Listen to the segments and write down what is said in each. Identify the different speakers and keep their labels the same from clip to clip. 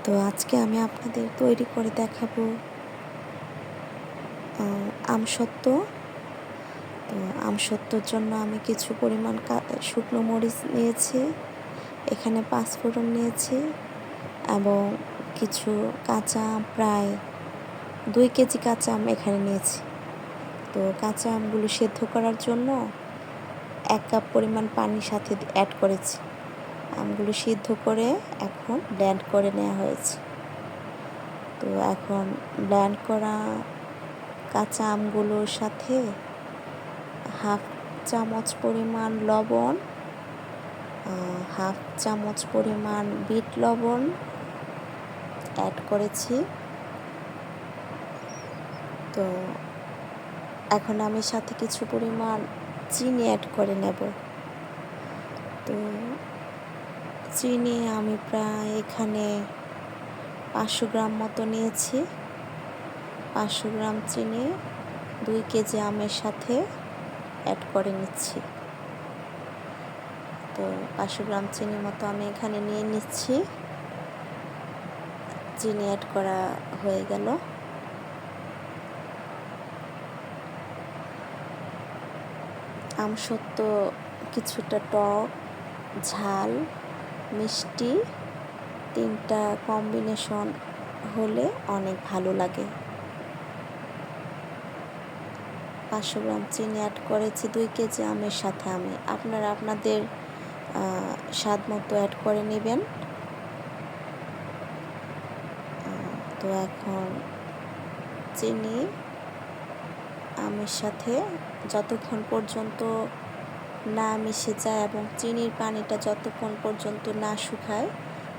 Speaker 1: তো আজকে আমি আপনাদের তৈরি করে দেখাবো আমসত্ত্ব। তো আমসত্ত্বর জন্য আমি কিছু পরিমাণ শুকনো মরিচ নিয়েছি, এখানে 5 ফোড়ন নিয়েছি এবং কিছু কাঁচা আম, প্রায় 2 কেজি কাঁচা আম এখানে নিয়েছি। তো কাঁচা আমগুলো সেদ্ধ করার জন্য 1 কাপ পরিমাণ পানির সাথে অ্যাড করেছি। আমগুলো সিদ্ধ করে এখন ব্লেন্ড করে নেওয়া হয়েছে। তো এখন ব্লেন্ড করা কাঁচা আমগুলোর সাথে হাফ চামচ পরিমাণ লবণ, হাফ চামচ পরিমাণ বিট লবণ অ্যাড করেছি। তো এখন আমি সাথে কিছু পরিমাণ চিনি অ্যাড করে নেব। তো চিনি আমি প্রায় এখানে 500 গ্রাম মতো নিয়েছি। 500 গ্রাম চিনি 2 কেজি আমের সাথে অ্যাড করে নিচ্ছি। তো 500 গ্রাম চিনির মতো আমি এখানে নিয়ে নিচ্ছি। চিনি অ্যাড করা হয়ে গেল। আমসত্ত্ব কিছুটা টক, ঝাল, মিষ্টি 3টা কম্বিনেশন হলে অনেক ভালো লাগে। 500 গ্রাম চিনি অ্যাড করেছি 2 কেজি আমের সাথে। আপনারা আপনাদের স্বাদ মতো অ্যাড করে নেবেন। তো এখন চিনি আমের সাথে যতক্ষণ পর্যন্ত না মিশে যায় এবং চিনির পানিটা যতক্ষণ পর্যন্ত না শুকায়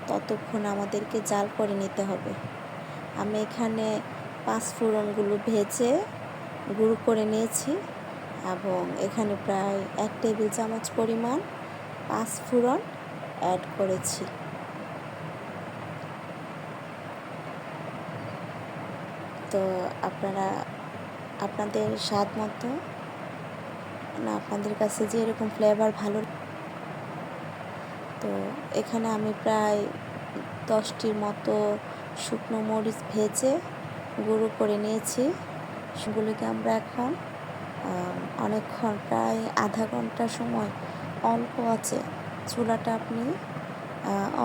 Speaker 1: ততক্ষণ আমাদেরকে জাল করে নিতে হবে। আমি এখানে 5 ফোড়নগুলো ভেজে গুঁড়ো করে নিয়েছি এবং এখানে প্রায় 1 টেবিল চামচ পরিমাণ 5 ফোড়ন অ্যাড করেছি। তো আপনারা আপনাদের স্বাদ মতো, আপনাদের কাছে যেরকম ফ্লেভার ভালো। তো এখানে আমি প্রায় 10টির মতো শুকনো মরিচ ভেজে গুঁড়ো করে নিয়েছি। সেগুলোকে আমরা এখন অনেকক্ষণ, প্রায় আধা ঘন্টা সময় অল্প আঁচে, চুলাটা আপনি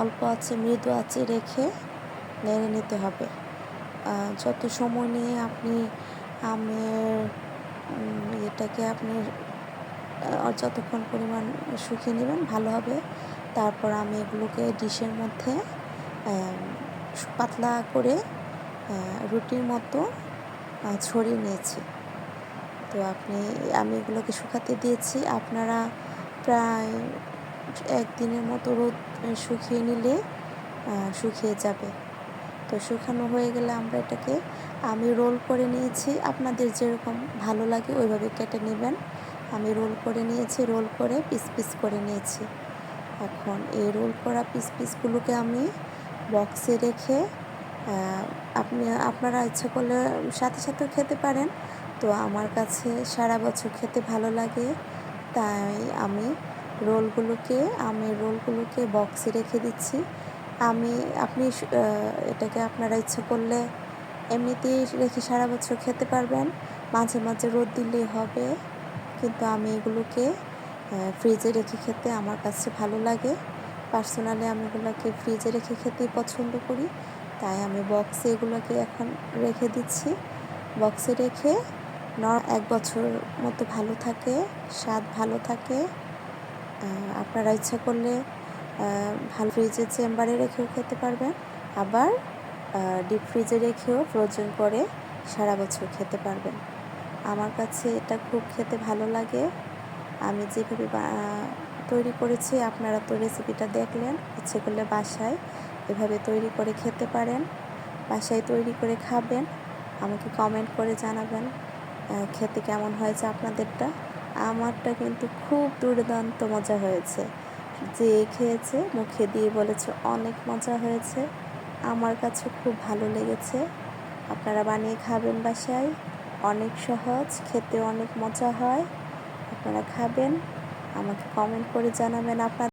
Speaker 1: অল্প আঁচে, মৃদু আঁচে রেখে নেড়ে নিতে হবে। যত সময় নিয়ে আপনি আমের এটাকে আপনি যতক্ষণ পরিমাণ শুকিয়ে নেবেন ভালো হবে। তারপর আমি এগুলোকে ডিশের মধ্যে পাতলা করে রুটির মতো ছড়িয়ে নিয়েছি। তো আমি এগুলোকে শুকাতে দিয়েছি। আপনারা প্রায় 1 দিনের মতো রোদ শুকিয়ে নিলে শুকিয়ে যাবে। তো শুকানো হয়ে গেলে আমরা এটাকে আমি রোল করে নিয়েছি। আপনাদের যেরকম ভালো লাগে ওইভাবে কেটে নেবেন। আমি রোল করে নিয়েছি, রোল করে পিস পিস করে নিয়েছি। এখন এই রোল করা পিসগুলোকে আমি বক্সে রেখে আপনারা ইচ্ছা করলে সাথে সাথেও খেতে পারেন। তো আমার কাছে সারা বছর খেতে ভালো লাগে, তাই আমি রোলগুলোকে বক্সে রেখে দিচ্ছি। আপনি এটাকে আপনারা ইচ্ছা করলে এমনিতেই রেখে সারা বছর খেতে পারবেন, মাঝে মাঝে রোদ দিলেই হবে। কিন্তু আমি এগুলোকে ফ্রিজে রেখে খেতে আমার কাছে ভালো লাগে। পার্সোনালি আমি এগুলোকে ফ্রিজে রেখে খেতেই পছন্দ করি, তাই আমি বক্সে এগুলোকে এখন রেখে দিচ্ছি। বক্সে রেখে 1 বছর মতো ভালো থাকে, স্বাদ ভালো থাকে। আপনারা ইচ্ছা করলে ভালো ফ্রিজের চেম্বারে রেখেও খেতে পারবেন, আবার ডিপ ফ্রিজে রেখেও ফ্রোজেন করে সারা বছর খেতে পারবেন। আমার কাছে এটা খুব খেতে ভালো লাগে। আমি যেভাবে তৈরি করেছি, আপনারা তো রেসিপিটা দেখলেন। ইচ্ছে করলে বাসায় এভাবে তৈরি করে খেতে পারেন, বাসায় তৈরি করে খাবেন। আমাকে কমেন্ট করে জানাবেন খেতে কেমন হয়েছে আপনাদেরটা। আমারটা কিন্তু খুব দুর্দান্ত মজা হয়েছে। যে খেয়েছে মুখে দিয়ে বলেছে অনেক মজা হয়েছে। আমার কাছে খুব ভালো লেগেছে। আপনারা বানিয়ে খাবেন বাসায়, অনেক সহজ, খেতে অনেক মজা হয়। আপনারা খাবেন, আমাকে কমেন্ট করে জানাবেন আপনার